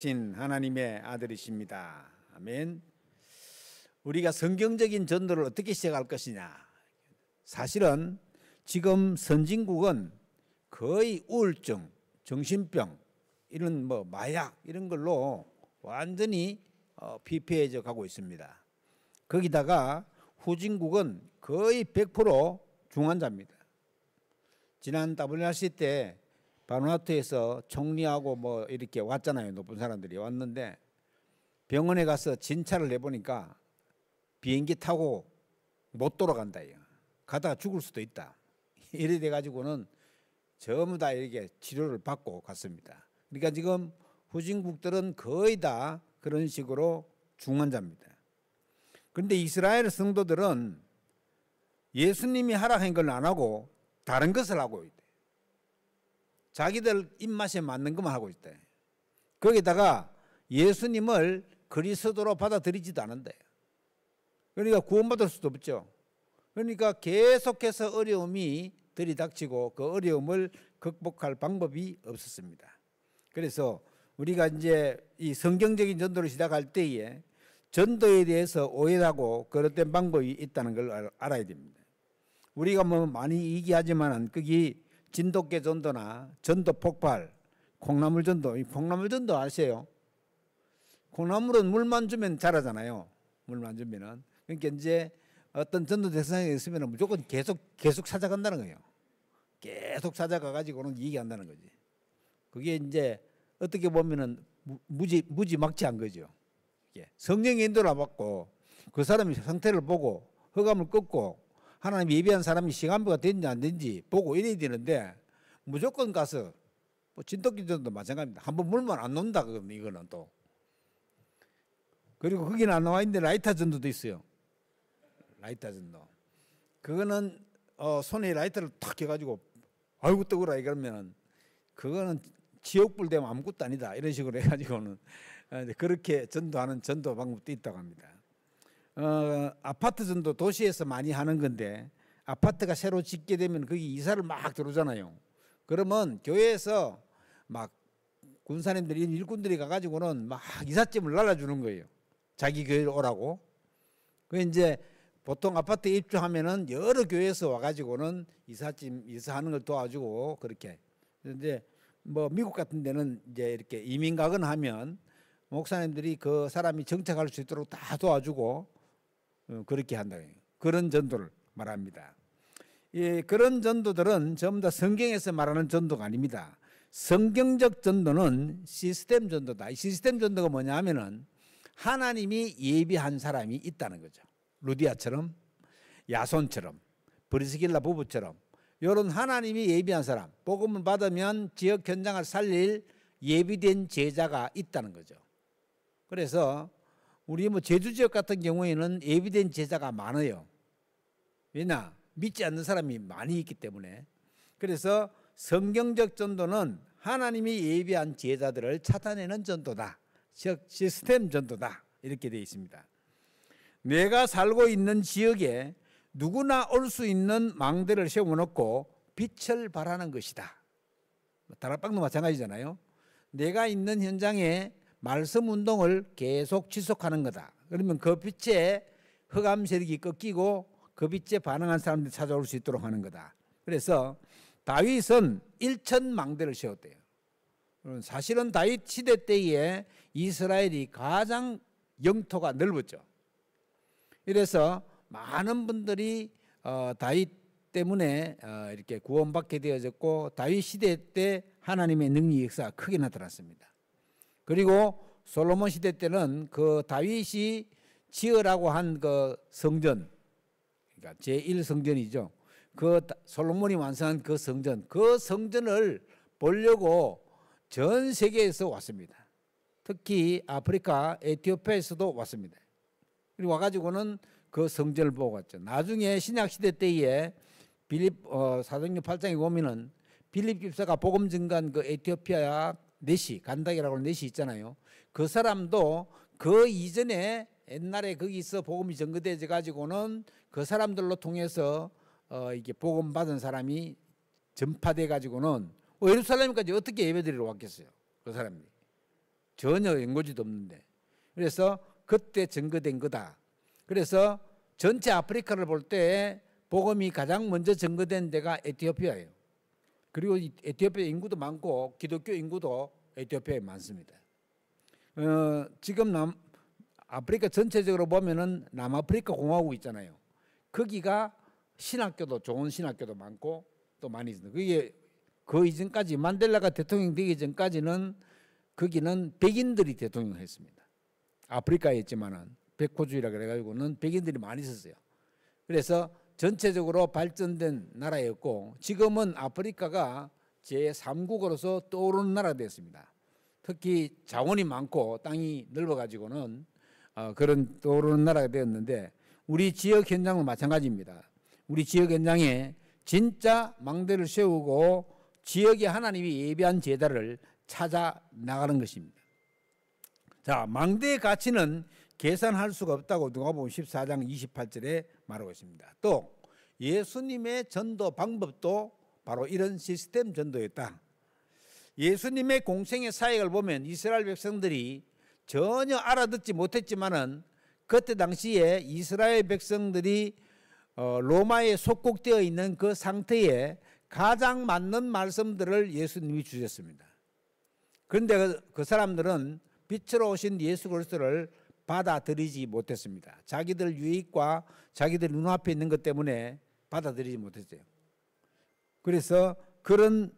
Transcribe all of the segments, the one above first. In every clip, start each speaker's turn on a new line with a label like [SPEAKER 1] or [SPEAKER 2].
[SPEAKER 1] 신 하나님의 아들이십니다. 아멘. 우리가 성경적인 전도를 어떻게 시작할 것이냐. 사실은 지금 선진국은 거의 우울증, 정신병, 이런 마약 이런 걸로 완전히 피폐해져 가고 있습니다. 거기다가 후진국은 거의 100% 중환자입니다. 지난 WRC 때 바누아투에서 총리하고 이렇게 왔잖아요. 높은 사람들이 왔는데 병원에 가서 진찰을 해보니까 비행기 타고 못 돌아간다. 가다가 죽을 수도 있다. 이래 돼가지고는 전부 다 이렇게 치료를 받고 갔습니다. 그러니까 지금 후진국들은 거의 다 그런 식으로 중환자입니다. 그런데 이스라엘 성도들은 예수님이 하라는 걸 안 하고 다른 것을 하고 있대. 자기들 입맛에 맞는 것만 하고 있대. 거기다가 예수님을 그리스도로 받아들이지도 않는데. 그러니까 구원받을 수도 없죠. 그러니까 계속해서 어려움이 들이닥치고 그 어려움을 극복할 방법이 없었습니다. 그래서 우리가 이제 이 성경적인 전도를 시작할 때에 전도에 대해서 오해하고 그릇된 방법이 있다는 걸 알아야 됩니다. 우리가 많이 얘기하지만은 거기 진돗개 전도나 전도 폭발, 콩나물 전도, 이 콩나물 전도 아세요? 콩나물은 물만 주면 자라잖아요. 물만 주면은. 그러니까 이제 어떤 전도 대상에 있으면 무조건 계속 찾아간다는 거예요. 계속 찾아가가지고는 얘기한다는 거지. 그게 이제 어떻게 보면은 무지막지한 거죠. 성령의 인도를 받고 그 사람의 상태를 보고 허감을 끊고 하나님 예비한 사람이 시간표가 됐는지 안 됐는지 보고 이래야 되는데 무조건 가서 진돗개전도 마찬가지입니다. 한번 물만 안 놓는다 그러면 이거는 또. 그리고 거기는 안 나와 있는데 라이터 전도도 있어요. 라이터 전도. 그거는 손에 라이터를 탁 해가지고 아이고 뜨거라 이러면은 그거는 지옥불 되면 아무것도 아니다 이런 식으로 해가지고는 그렇게 전도하는 전도 방법도 있다고 합니다. 아파트 전도 도시에서 많이 하는 건데 아파트가 새로 짓게 되면 거기 이사를 막 들어오잖아요. 그러면 교회에서 막 군사님들이 일꾼들이 가가지고는 막 이삿짐을 날라주는 거예요. 자기 교회로 오라고. 그 이제 보통 아파트에 입주하면은 여러 교회에서 와가지고는 이사하는 걸 도와주고 그렇게. 이제 미국 같은 데는 이제 이렇게 이민 가거나 하면 목사님들이 그 사람이 정착할 수 있도록 다 도와주고 그렇게 한다. 그런 전도를 말합니다. 그런 전도들은 전부 다 성경에서 말하는 전도가 아닙니다. 성경적 전도는 시스템 전도다. 이 시스템 전도가 뭐냐 하면은 하나님이 예비한 사람이 있다는 거죠. 루디아처럼, 야손처럼, 브리스길라 부부처럼 이런 하나님이 예비한 사람, 복음을 받으면 지역 현장을 살릴 예비된 제자가 있다는 거죠. 그래서 우리 제주 지역 같은 경우에는 예비된 제자가 많아요. 왜냐? 믿지 않는 사람이 많이 있기 때문에. 그래서 성경적 전도는 하나님이 예비한 제자들을 찾아내는 전도다. 즉 시스템 전도다. 이렇게 되어 있습니다. 내가 살고 있는 지역에 누구나 올 수 있는 망대를 세워놓고 빛을 발하는 것이다. 다락방도 마찬가지잖아요. 내가 있는 현장에 말씀 운동을 계속 지속하는 거다. 그러면 그 빛에 흑암 세력이 꺾이고 그 빛에 반응한 사람들이 찾아올 수 있도록 하는 거다. 그래서 다윗은 1000망대를 세웠대요. 사실은 다윗 시대 때에 이스라엘이 가장 영토가 넓었죠. 이래서 많은 분들이 다윗 때문에 이렇게 구원받게 되어졌고 다윗 시대 때 하나님의 능력 역사가 크게 나타났습니다. 그리고 솔로몬 시대 때는 그 다윗이 지으라고 한 그 성전, 그러니까 제1성전이죠. 그 솔로몬이 완성한 그 성전을 보려고 전 세계에서 왔습니다. 특히 아프리카 에티오피아에서도 왔습니다. 그리고 와가지고는 그 성전을 보고 갔죠. 나중에 신약시대 때에 빌립 사도행전 8장에 보면은 빌립 집사가 복음 증거한 그 에티오피아 네시, 간닥이라고 하는 네시 있잖아요. 그 사람도 그 이전에 옛날에 거기서 복음이 전거되어 가지고는 그 사람들로 통해서 이게 복음 받은 사람이 전파돼 가지고는 예루살렘까지 어떻게 예배드리러 왔겠어요? 그 사람이. 전혀 연고지도 없는데. 그래서 그때 증거된 거다. 그래서 전체 아프리카를 볼 때 복음이 가장 먼저 증거된 데가 에티오피아예요. 그리고 에티오피아 인구도 많고 기독교 인구도 에티오피아에 많습니다. 지금 아프리카 전체적으로 보면은 남아프리카 공화국 있잖아요. 거기가 신학교도 좋은 신학교도 많고 또 많이 있습니다. 그게 그 이전까지 만델라가 대통령 되기 전까지는 거기는 백인들이 대통령을 했습니다. 아프리카에 있지만은 백호주의라 그래가지고는 백인들이 많이 있었어요. 그래서 전체적으로 발전된 나라였고 지금은 아프리카가 제3국으로서 떠오르는 나라가 됐습니다. 특히 자원이 많고 땅이 넓어가지고는 그런 떠오르는 나라가 되었는데 우리 지역 현장은 마찬가지입니다. 우리 지역 현장에 진짜 망대를 세우고 지역에 하나님이 예비한 제자를 찾아 나가는 것입니다. 자, 망대의 가치는 계산할 수가 없다고 누가복음 14장 28절에 말하고 있습니다. 또 예수님의 전도 방법도 바로 이런 시스템 전도였다. 예수님의 공생의 사역을 보면 이스라엘 백성들이 전혀 알아듣지 못했지만은 그때 당시에 이스라엘 백성들이 로마에 속국되어 있는 그 상태에 가장 맞는 말씀들을 예수님이 주셨습니다. 그런데 그 사람들은 빛으로 오신 예수 그리스도를 받아들이지 못했습니다. 자기들 유익과 자기들 눈앞에 있는 것 때문에 받아들이지 못했어요. 그래서 그런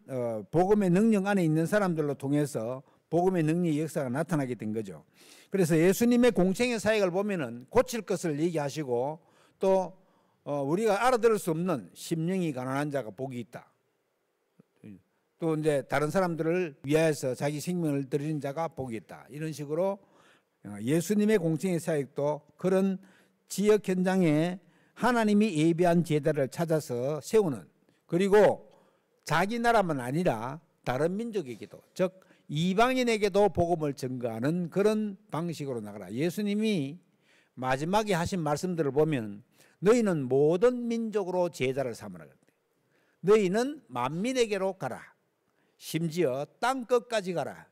[SPEAKER 1] 복음의 능력 안에 있는 사람들로 통해서 복음의 능력의 역사가 나타나게 된 거죠. 그래서 예수님의 공생의 사역을 보면은 고칠 것을 얘기하시고 또 우리가 알아들을 수 없는 심령이 가난한 자가 복이 있다. 또 이제 다른 사람들을 위하여서 자기 생명을 드리는 자가 복이 있다. 이런 식으로 예수님의 공생의 사역도 그런 지역 현장에 하나님이 예비한 제자를 찾아서 세우는, 그리고 자기 나라만 아니라 다른 민족에게도, 즉 이방인에게도 복음을 전가하는 그런 방식으로 나가라. 예수님이 마지막에 하신 말씀들을 보면 너희는 모든 민족으로 제자를 삼으라. 너희는 만민에게로 가라. 심지어 땅 끝까지 가라.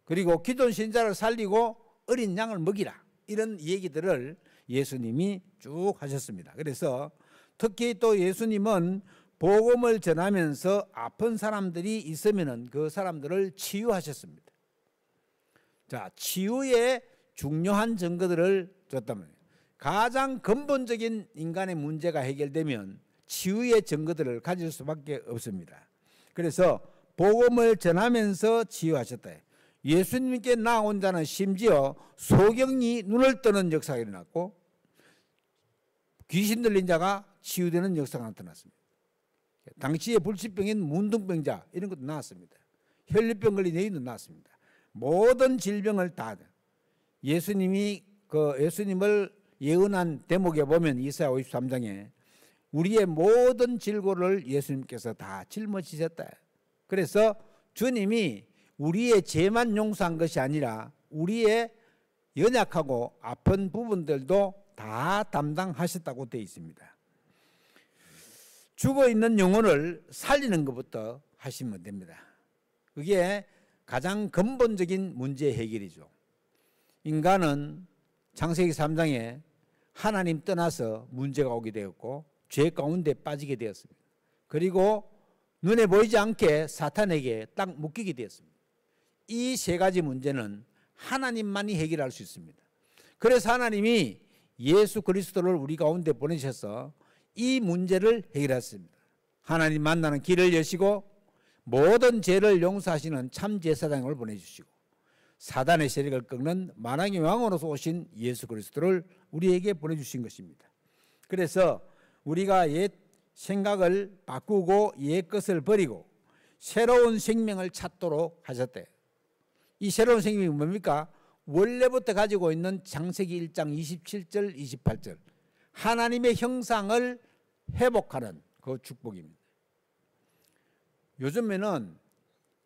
[SPEAKER 1] 그리고 기존 신자를 살리고 어린 양을 먹이라. 이런 얘기들을 예수님이 쭉 하셨습니다. 그래서 특히 또 예수님은 복음을 전하면서 아픈 사람들이 있으면은 그 사람들을 치유하셨습니다. 자, 치유의 중요한 증거들을 줬다면 가장 근본적인 인간의 문제가 해결되면 치유의 증거들을 가질 수밖에 없습니다. 그래서 복음을 전하면서 치유하셨다. 예수님께 나온 자는 심지어 소경이 눈을 뜨는 역사가 일어났고 귀신 들린 자가 치유되는 역사가 나타났습니다. 당시에 불치병인 문둥병자 이런 것도 나왔습니다. 혈류병 걸린 여인도 나왔습니다. 모든 질병을 다 예수님이 예수님을 예언한 대목에 보면 이사야 53장에 우리의 모든 질고를 예수님께서 다 짊어지셨다. 그래서 주님이 우리의 죄만 용서한 것이 아니라 우리의 연약하고 아픈 부분들도 다 담당하셨다고 되어 있습니다. 죽어있는 영혼을 살리는 것부터 하시면 됩니다. 그게 가장 근본적인 문제 해결이죠. 인간은 창세기 3장에 하나님 떠나서 문제가 오게 되었고 죄 가운데 빠지게 되었습니다. 그리고 눈에 보이지 않게 사탄에게 딱 묶이게 되었습니다. 이 세 가지 문제는 하나님만이 해결할 수 있습니다. 그래서 하나님이 예수 그리스도를 우리 가운데 보내셔서 이 문제를 해결했습니다. 하나님 만나는 길을 여시고 모든 죄를 용서하시는 참 제사장을 보내주시고 사단의 세력을 꺾는 만왕의 왕으로서 오신 예수 그리스도를 우리에게 보내주신 것입니다. 그래서 우리가 옛 생각을 바꾸고 옛 것을 버리고 새로운 생명을 찾도록 하셨대. 이 새로운 생명이 뭡니까? 원래부터 가지고 있는 창세기 1장 27절 28절 하나님의 형상을 회복하는 그 축복입니다. 요즘에는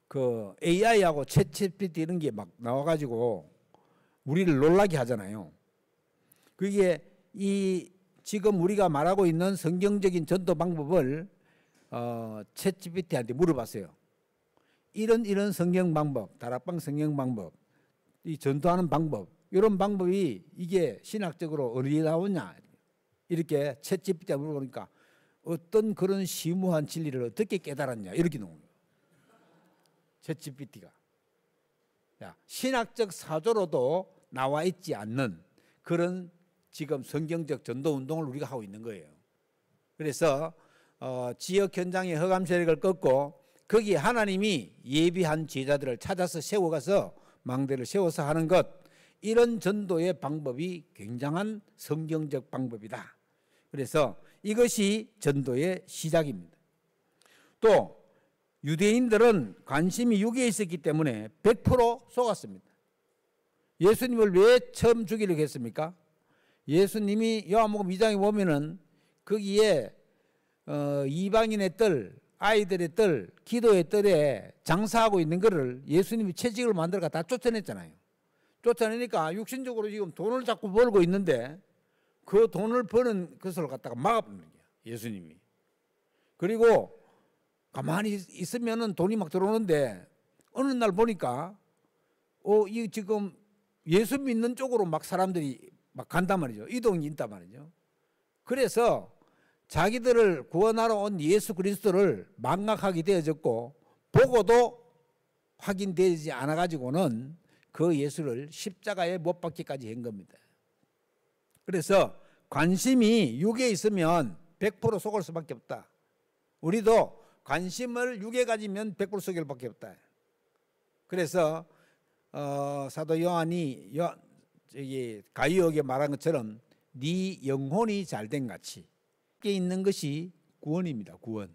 [SPEAKER 1] 그 AI하고 챗GPT 이런 게 막 나와가지고 우리를 놀라게 하잖아요. 그게 지금 우리가 말하고 있는 성경적인 전도 방법을 챗GPT한테 물어봤어요. 이런 성경 방법, 다락방 성경 방법, 이 전도하는 방법, 이런 방법이 이게 신학적으로 어디에 나오냐 이렇게 챗GPT에 물어보니까 어떤 그런 심오한 진리를 어떻게 깨달았냐 이렇게 나오는 거예요. 챗GPT가 신학적 사조로도 나와 있지 않는 그런 지금 성경적 전도 운동을 우리가 하고 있는 거예요. 그래서 지역 현장의 흑암 세력을 꺾고 거기에 하나님이 예비한 제자들을 찾아서 세워가서 망대를 세워서 하는 것, 이런 전도의 방법이 굉장한 성경적 방법이다. 그래서 이것이 전도의 시작입니다. 또 유대인들은 관심이 육에 있었기 때문에 100% 속았습니다. 예수님을 왜 처음 죽이려고 했습니까? 예수님이 요한복음 2장에 보면은 거기에 이방인의 뜰, 아이들의 뜰, 기도의 뜰에 장사하고 있는 것을 예수님이 채찍을 만들어가 다 쫓아냈잖아요. 쫓아내니까 육신적으로 지금 돈을 자꾸 벌고 있는데 그 돈을 버는 것을 갖다가 막아버리는 거예요, 예수님이. 그리고 가만히 있으면은 돈이 막 들어오는데 어느 날 보니까 이 지금 예수 믿는 쪽으로 막 사람들이 막 간단 말이죠. 이동이 있단 말이죠. 그래서 자기들을 구원하러 온 예수 그리스도를 망각하게 되어졌고 보고도 확인되지 않아 가지고는 그 예수를 십자가에 못 박기까지 한 겁니다. 그래서 관심이 육에 있으면 100% 속을 수밖에 없다. 우리도 관심을 육에 가지면 100% 속일 수밖에 없다. 그래서 사도 요한이 가이오에게 말한 것처럼 네 영혼이 잘된 같이 있는 것이 구원입니다. 구원.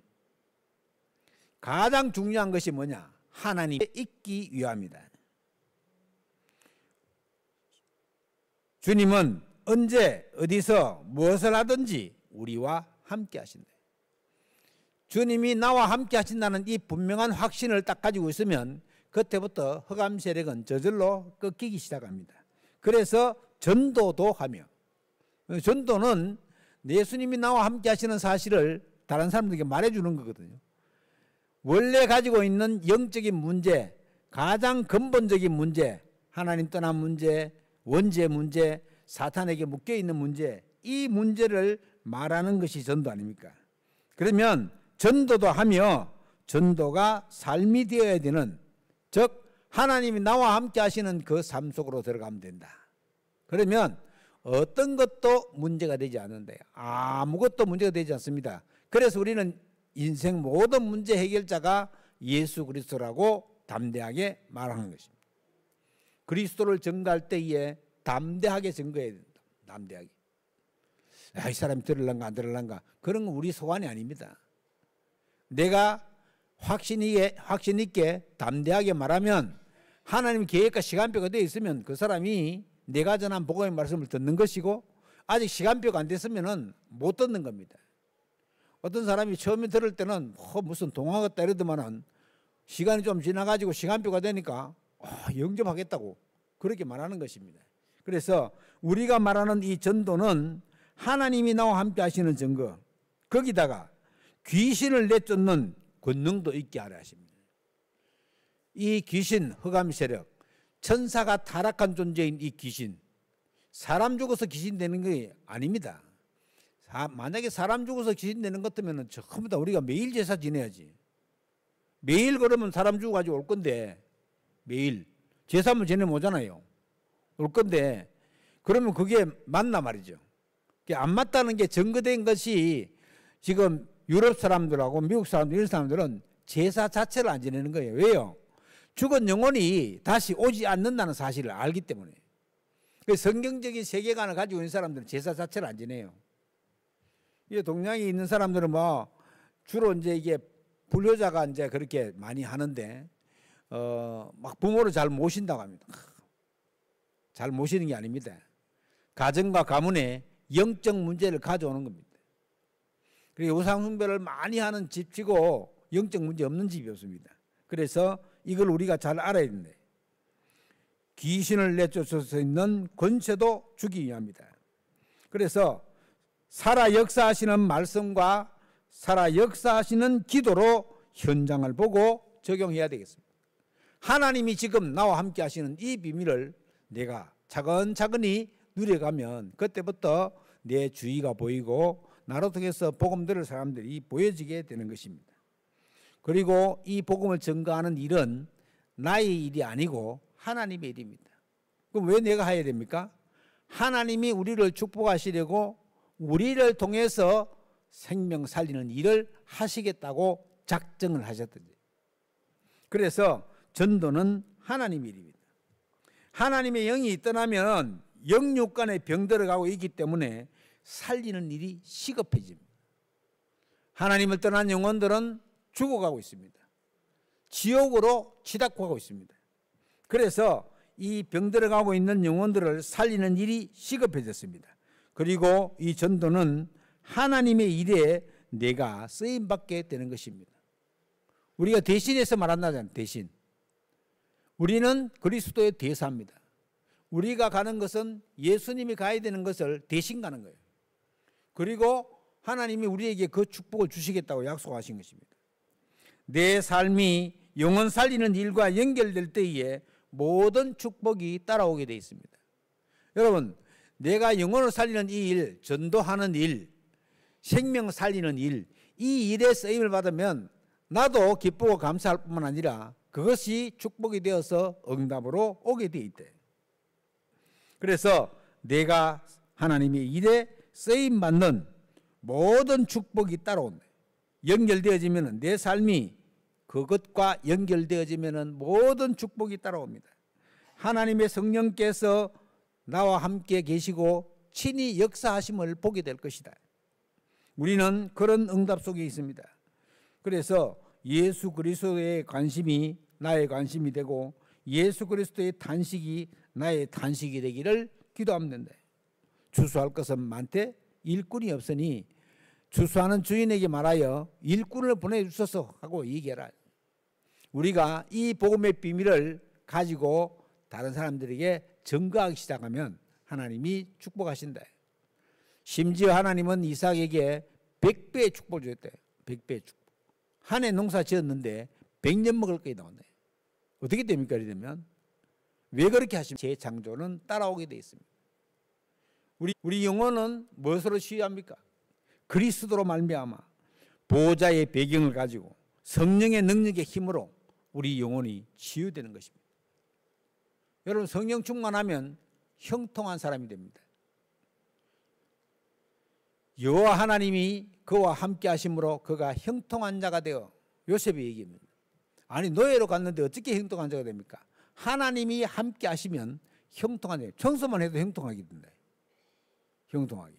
[SPEAKER 1] 가장 중요한 것이 뭐냐? 하나님에 있기 위함이다. 주님은 언제 어디서 무엇을 하든지 우리와 함께 하신다. 주님이 나와 함께 하신다는 이 분명한 확신을 딱 가지고 있으면 그때부터 흑암 세력은 저절로 꺾이기 시작합니다. 그래서 전도도 하며, 전도는 예수님이 나와 함께 하시는 사실을 다른 사람들에게 말해주는 거거든요. 원래 가지고 있는 영적인 문제, 가장 근본적인 문제, 하나님 떠난 문제, 원죄 문제, 사탄에게 묶여있는 문제, 이 문제를 말하는 것이 전도 아닙니까? 그러면 전도도 하며 전도가 삶이 되어야 되는, 즉 하나님이 나와 함께 하시는 그 삶 속으로 들어가면 된다. 그러면 어떤 것도 문제가 되지 않는데 아무것도 문제가 되지 않습니다. 그래서 우리는 인생 모든 문제 해결자가 예수 그리스도라고 담대하게 말하는 것입니다. 그리스도를 증거할 때에 담대하게 증거해야 된다. 담대하게. 이 사람이 들을란가 안 들을란가 그런 건 우리 소관이 아닙니다. 내가 확신 있게 담대하게 말하면 하나님 계획과 시간표가 되어 있으면 그 사람이 내가 전한 복음의 말씀을 듣는 것이고, 아직 시간표가 안 됐으면 못 듣는 겁니다. 어떤 사람이 처음에 들을 때는 무슨 동화 같다 이러더만은 시간이 좀 지나가지고 시간표가 되니까 영접하겠다고 그렇게 말하는 것입니다. 그래서 우리가 말하는 이 전도는 하나님이 나와 함께 하시는 증거, 거기다가 귀신을 내쫓는 권능도 있게 하려 하십니다. 이 귀신, 흑암 세력, 천사가 타락한 존재인 이 귀신, 사람 죽어서 귀신 되는 게 아닙니다. 만약에 사람 죽어서 귀신 되는 것 같으면 전부 다 우리가 매일 제사 지내야지. 매일 그러면 사람 죽어가지고 올 건데, 매일 제사만 지내면 오잖아요. 올 건데 그러면 그게 맞나 말이죠. 그게 안 맞다는 게 증거된 것이 지금 유럽 사람들하고 미국 사람들, 이런 사람들은 제사 자체를 안 지내는 거예요. 왜요? 죽은 영혼이 다시 오지 않는다는 사실을 알기 때문에. 성경적인 세계관을 가지고 있는 사람들은 제사 자체를 안 지내요. 이 동양에 있는 사람들은 주로 이제 이게 불효자가 이제 그렇게 많이 하는데, 막 부모를 잘 모신다고 합니다. 잘 모시는 게 아닙니다. 가정과 가문에 영적 문제를 가져오는 겁니다. 그리고 우상숭배를 많이 하는 집치고 영적 문제 없는 집이 없습니다. 그래서 이걸 우리가 잘 알아야 됩니다. 귀신을 내쫓을 수 있는 권세도 주기 위함이다. 그래서 살아 역사하시는 말씀과 살아 역사하시는 기도로 현장을 보고 적용해야 되겠습니다. 하나님이 지금 나와 함께 하시는 이 비밀을 내가 차근차근히 누려가면 그때부터 내 주의가 보이고 나로 통해서 복음 들을 사람들이 보여지게 되는 것입니다. 그리고 이 복음을 증거하는 일은 나의 일이 아니고 하나님의 일입니다. 그럼 왜 내가 해야 됩니까? 하나님이 우리를 축복하시려고 우리를 통해서 생명 살리는 일을 하시겠다고 작정을 하셨던지. 그래서 전도는 하나님의 일입니다. 하나님의 영이 떠나면 영육 간에 병들어가고 있기 때문에 살리는 일이 시급해집니다. 하나님을 떠난 영혼들은 죽어가고 있습니다. 지옥으로 치닫고 있습니다. 그래서 이 병들어가고 있는 영혼들을 살리는 일이 시급해졌습니다. 그리고 이 전도는 하나님의 일에 내가 쓰임받게 되는 것입니다. 우리가 대신해서 말한다잖아요. 대신. 우리는 그리스도의 대사입니다. 우리가 가는 것은 예수님이 가야 되는 것을 대신 가는 거예요. 그리고 하나님이 우리에게 그 축복을 주시겠다고 약속하신 것입니다. 내 삶이 영혼 살리는 일과 연결될 때에 모든 축복이 따라오게 되어 있습니다. 여러분, 내가 영혼을 살리는 이 일, 전도하는 일, 생명 살리는 일, 이 일에 쓰임을 받으면 나도 기쁘고 감사할 뿐만 아니라 그것이 축복이 되어서 응답으로 오게 되어 있대. 그래서 내가 하나님의 일에 쓰임받는 모든 축복이 따라온다. 연결되어지면 내 삶이 그것과 연결되어지면 모든 축복이 따라옵니다. 하나님의 성령께서 나와 함께 계시고 친히 역사하심을 보게 될 것이다. 우리는 그런 응답 속에 있습니다. 그래서 예수 그리스도의 관심이 나의 관심이 되고 예수 그리스도의 탄식이 나의 탄식이 되기를 기도합니다. 주수할 것은 많되 일꾼이 없으니 주수하는 주인에게 말하여 일꾼을 보내주소서 하고 얘기해라. 우리가 이 복음의 비밀을 가지고 다른 사람들에게 증거하기 시작하면 하나님이 축복하신다. 심지어 하나님은 이삭에게 100배의 축복을 주었대. 100배의 축복. 한 해 농사 지었는데 100년 먹을 것이 나온다. 어떻게 됩니까? 이러면 왜 그렇게 하시면 재창조는 따라오게 되어 있습니다. 우리 영혼은 무엇으로 치유합니까? 그리스도로 말미암아 보호자의 배경을 가지고 성령의 능력의 힘으로 우리 영혼이 치유되는 것입니다. 여러분, 성령 충만하면 형통한 사람이 됩니다. 여호와 하나님이 그와 함께 하심으로 그가 형통한 자가 되어, 요셉이 얘기합니다. 아니, 노예로 갔는데 어떻게 형통한 자가 됩니까? 하나님이 함께 하시면 형통한 자예요. 청소만 해도 형통하게 된다. 형통하게.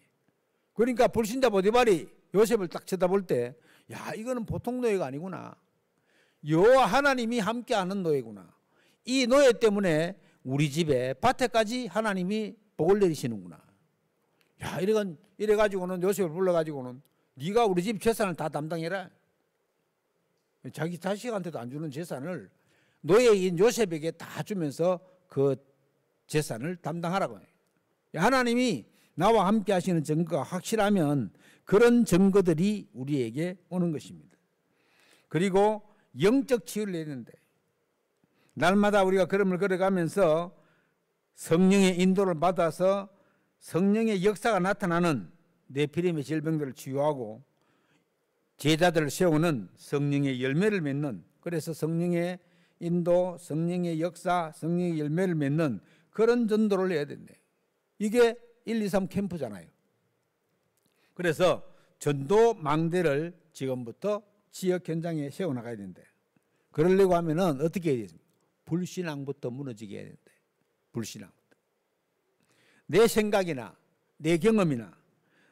[SPEAKER 1] 그러니까 불신자 보디발이 요셉을 딱 쳐다볼 때, 야, 이거는 보통 노예가 아니구나. 여호와 하나님이 함께하는 노예구나. 이 노예 때문에 우리 집에 밭에까지 하나님이 복을 내리시는구나. 야, 이래가지고는 요셉을 불러가지고는 네가 우리 집 재산을 다 담당해라. 자기 자식한테도 안 주는 재산을 노예인 요셉에게 다 주면서 그 재산을 담당하라고 해요. 하나님이 나와 함께 하시는 증거가 확실하면 그런 증거들이 우리에게 오는 것입니다. 그리고 영적 치유를 내는데, 날마다 우리가 걸음을 걸어가면서 성령의 인도를 받아서 성령의 역사가 나타나는 네피림의 질병들을 치유하고 제자들을 세우는 성령의 열매를 맺는, 그래서 성령의 인도, 성령의 역사, 성령의 열매를 맺는 그런 전도를 해야 된대. 이게 1, 2, 3 캠프잖아요. 그래서 전도 망대를 지금부터 지역 현장에 세워나가야 된대. 그러려고 하면은 어떻게 해야 되습니까? 불신앙부터 무너지게 해야 된대. 불신앙부터. 내 생각이나 내 경험이나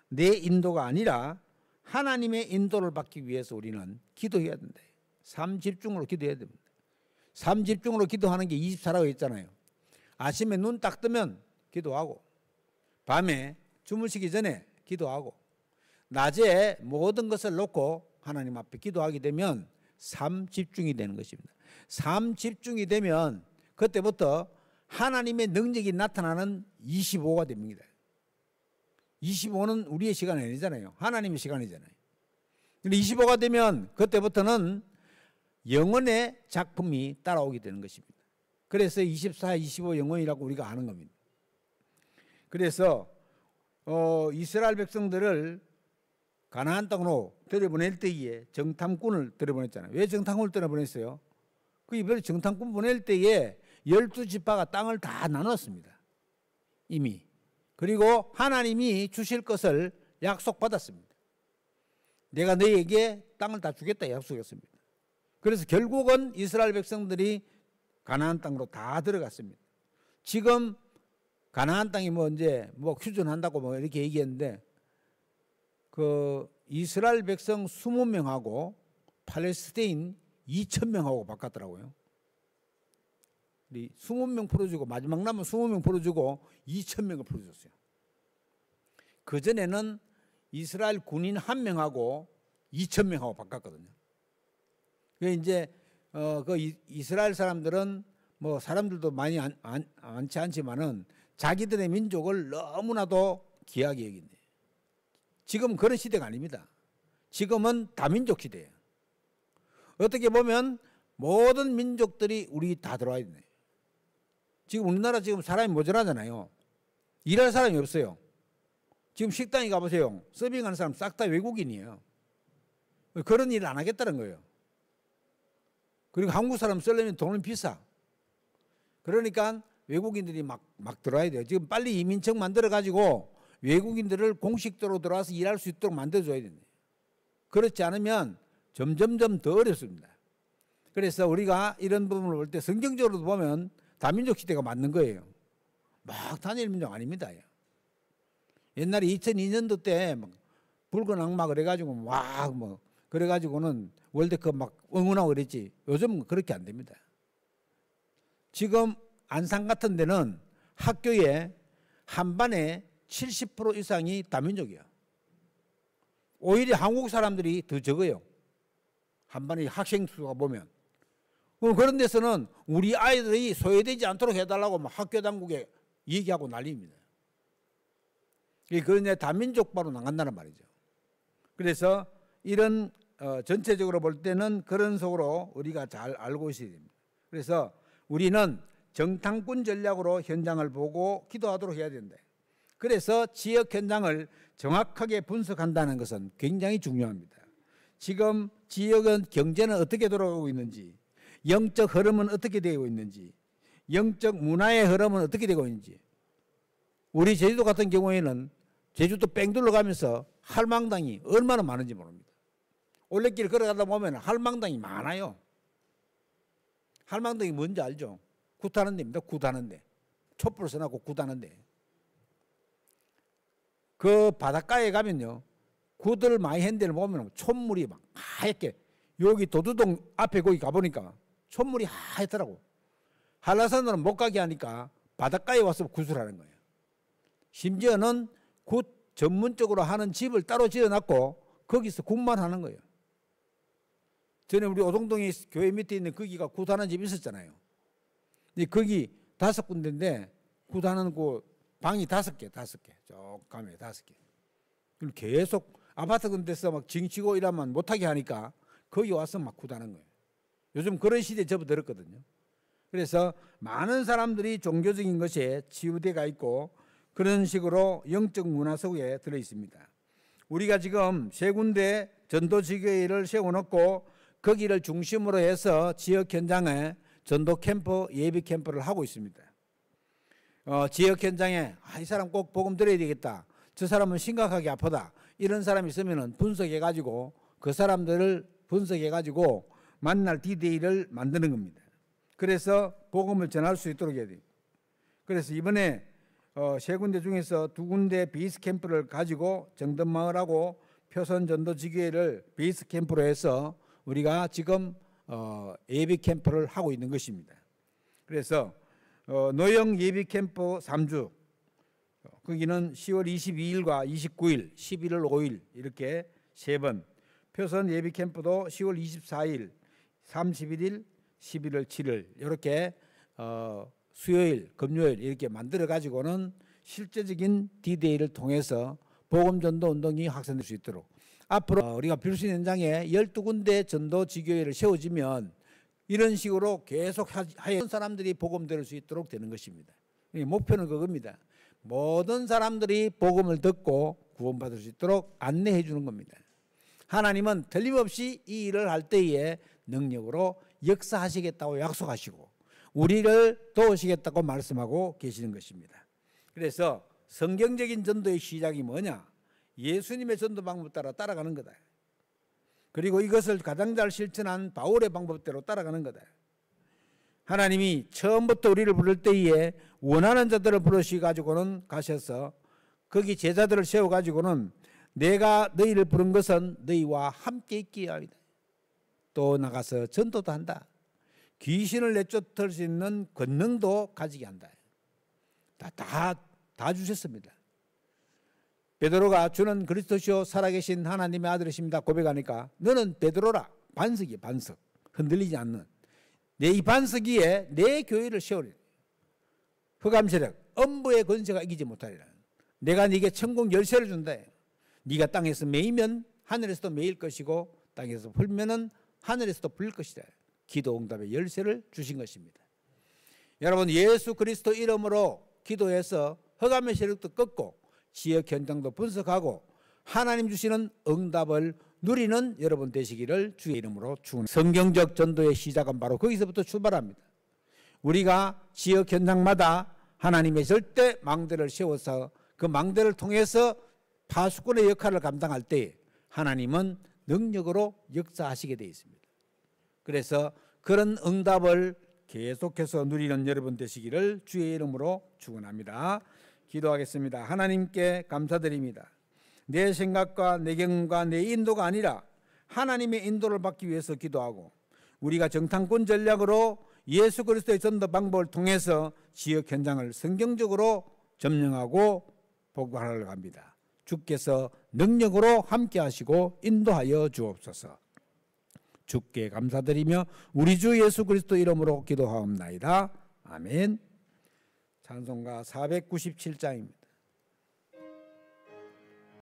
[SPEAKER 1] 내 인도가 아니라 하나님의 인도를 받기 위해서 우리는 기도해야 된대. 삶 집중으로 기도해야 됩니다. 삶 집중으로 기도하는 게 24라고 했잖아요. 아침에 눈 딱 뜨면 기도하고, 밤에 주무시기 전에 기도하고, 낮에 모든 것을 놓고 하나님 앞에 기도하게 되면 삶 집중이 되는 것입니다. 삶 집중이 되면 그때부터 하나님의 능력이 나타나는 25가 됩니다. 25는 우리의 시간이 아니잖아요. 하나님의 시간이잖아요. 근데 25가 되면 그때부터는 영혼의 작품이 따라오게 되는 것입니다. 그래서 24, 25 영혼이라고 우리가 아는 겁니다. 그래서 이스라엘 백성들을 가나안 땅으로 들여보낼 때에 정탐꾼을 들여보냈잖아요. 왜 정탐꾼을 들여보냈어요? 그 이번에 정탐꾼 보낼 때에 12지파가 땅을 다 나눴습니다. 이미. 그리고 하나님이 주실 것을 약속받았습니다. 내가 너희에게 땅을 다 주겠다 약속했습니다. 그래서 결국은 이스라엘 백성들이 가나안 땅으로 다 들어갔습니다. 지금 가나안 땅이 뭐 이제 뭐 휴전한다고 뭐 이렇게 얘기했는데 그 이스라엘 백성 20명하고 팔레스타인 2,000명하고 바꿨더라고요. 20명 풀어주고 마지막 남은 20명 풀어주고 2,000명을 풀어줬어요. 그전에는 이스라엘 군인 1명하고 2,000명하고 바꿨거든요. 그 이제 그 이스라엘 사람들은 뭐 사람들도 많이 많지 않지만은 자기들의 민족을 너무나도 귀하게 여긴대. 지금 그런 시대가 아닙니다. 지금은 다민족 시대예요. 어떻게 보면 모든 민족들이 우리 다 들어와야 되네. 지금 우리나라 지금 사람이 모자라잖아요. 일할 사람이 없어요. 지금 식당에 가보세요. 서빙하는 사람 싹 다 외국인이에요. 그런 일을 안 하겠다는 거예요. 그리고 한국 사람 쓰려면 돈은 비싸. 그러니까 외국인들이 막 들어와야 돼요. 지금 빨리 이민청 만들어가지고 외국인들을 공식적으로 들어와서 일할 수 있도록 만들어줘야 된대요. 그렇지 않으면 점점점 더 어렵습니다. 그래서 우리가 이런 부분을 볼 때 성경적으로 보면 다민족 시대가 맞는 거예요. 막 단일 민족 아닙니다. 옛날에 2002년도 때 막 붉은 악마 그래가지고 막 뭐 그래가지고는 월드컵 막 응원하고 그랬지. 요즘은 그렇게 안 됩니다. 지금 안산 같은 데는 학교에 한 반에 70% 이상이 다민족이야. 오히려 한국 사람들이 더 적어요. 한 반에 학생 수가 보면. 그런 데서는 우리 아이들이 소외되지 않도록 해달라고 막 학교 당국에 얘기하고 난리입니다. 그런 다민족바로 나간다는 말이죠. 그래서 이런 전체적으로 볼 때는 그런 속으로 우리가 잘 알고 있어야 됩니다. 그래서 우리는 정탐꾼 전략으로 현장을 보고 기도하도록 해야 된다. 그래서 지역 현장을 정확하게 분석한다는 것은 굉장히 중요합니다. 지금 지역은 경제는 어떻게 돌아가고 있는지, 영적 흐름은 어떻게 되고 있는지, 영적 문화의 흐름은 어떻게 되고 있는지. 우리 제주도 같은 경우에는 제주도 뺑 둘러가면서 할망당이 얼마나 많은지 모릅니다. 올레길 걸어가다 보면 할망당이 많아요. 할망당이 뭔지 알죠? 굿하는 데입니다. 굿하는 데. 촛불 써놓고 굿하는 데. 그 바닷가에 가면요. 굿을 많이 한 데를 보면 촛물이 막 하얗게, 여기 도두동 앞에 거기 가보니까 촛물이 하얗더라고. 한라산으로는 못 가게 하니까 바닷가에 와서 굿을 하는 거예요. 심지어는 굿 전문적으로 하는 집을 따로 지어놨고 거기서 굿만 하는 거예요. 전에 우리 오동동에 교회 밑에 있는 거기가 굿하는 집이 있었잖아요. 근데 거기 5군데인데 굿하는 그 방이 5개. 쭉 가면 5개. 그리고 계속 아파트 근데서 막 징치고 이러면 못하게 하니까 거기 와서 막 굿하는 거예요. 요즘 그런 시대에 접어들었거든요. 그래서 많은 사람들이 종교적인 것에 치유되가 있고 그런 식으로 영적 문화 속에 들어 있습니다. 우리가 지금 3군데 전도지교회를 세워놓고 거기를 중심으로 해서 지역 현장에 전도 캠프, 예비 캠프를 하고 있습니다. 지역 현장에 이 사람 꼭 복음 들어야 되겠다. 저 사람은 심각하게 아프다. 이런 사람이 있으면 분석해가지고 그 사람들을 분석해가지고 만날 디데이를 만드는 겁니다. 그래서 복음을 전할 수 있도록 해야 돼요. 그래서 이번에 3군데 중에서 2군데 베이스 캠프를 가지고 정든마을하고 표선전도지교회를 베이스 캠프로 해서 우리가 지금 예비 캠프를 하고 있는 것입니다. 그래서 노영 예비 캠프 3주, 거기는 10월 22일과 29일, 11월 5일 이렇게 3번, 표선 예비 캠프도 10월 24일, 31일, 11월 7일 이렇게 수요일, 금요일 이렇게 만들어 가지고는 실제적인 디데이를 통해서 복음전도 운동이 확산될 수 있도록 앞으로 우리가 빌수 있는 현장에 12군데 전도 지교회를 세워지면 이런 식으로 계속 하여 사람들이 복음 들을 수 있도록 되는 것입니다. 목표는 그겁니다. 모든 사람들이 복음을 듣고 구원받을 수 있도록 안내해 주는 겁니다. 하나님은 틀림없이 이 일을 할 때에 능력으로 역사하시겠다고 약속하시고 우리를 도우시겠다고 말씀하고 계시는 것입니다. 그래서 성경적인 전도의 시작이 뭐냐? 예수님의 전도 방법 따라 따라가는 거다. 그리고 이것을 가장 잘 실천한 바울의 방법대로 따라가는 거다. 하나님이 처음부터 우리를 부를 때에 원하는 자들을 부르셔가지고는 가셔서 거기 제자들을 세워가지고는 내가 너희를 부른 것은 너희와 함께 있기에 합니다. 또 나가서 전도도 한다. 귀신을 내쫓을 수 있는 권능도 가지게 한다. 다 주셨습니다. 베드로가 주는 그리스도시요 살아계신 하나님의 아들이십니다 고백하니까 너는 베드로라. 반석이야, 반석. 흔들리지 않는. 내 이 반석 위에 내 교회를 세우리라. 흑암세력, 엄부의 권세가 이기지 못하리라. 내가 네게 천국 열쇠를 준다. 네가 땅에서 메이면 하늘에서도 메일 것이고 땅에서 풀면은 하늘에서도 풀릴 것이다. 기도 응답의 열쇠를 주신 것입니다. 여러분, 예수 그리스도 이름으로 기도해서 흑암의 세력도 꺾고 지역 현장도 분석하고 하나님 주시는 응답을 누리는 여러분 되시기를 주의 이름으로 축원합니다. 성경적 전도의 시작은 바로 거기서부터 출발합니다. 우리가 지역 현장마다 하나님의 절대 망대를 세워서 그 망대를 통해서 파수꾼의 역할을 감당할 때 하나님은 능력으로 역사하시게 되어 있습니다. 그래서 그런 응답을 계속해서 누리는 여러분 되시기를 주의 이름으로 축원합니다. 기도하겠습니다. 하나님께 감사드립니다. 내 생각과 내 경험과 내 인도가 아니라 하나님의 인도를 받기 위해서 기도하고 우리가 정탐꾼 전략으로 예수 그리스도의 전도 방법을 통해서 지역 현장을 성경적으로 점령하고 복음하려고 합니다. 주께서 능력으로 함께 하시고 인도하여 주옵소서. 주께 감사드리며 우리 주 예수 그리스도 이름으로 기도하옵나이다. 아멘. 찬송가 497장입니다.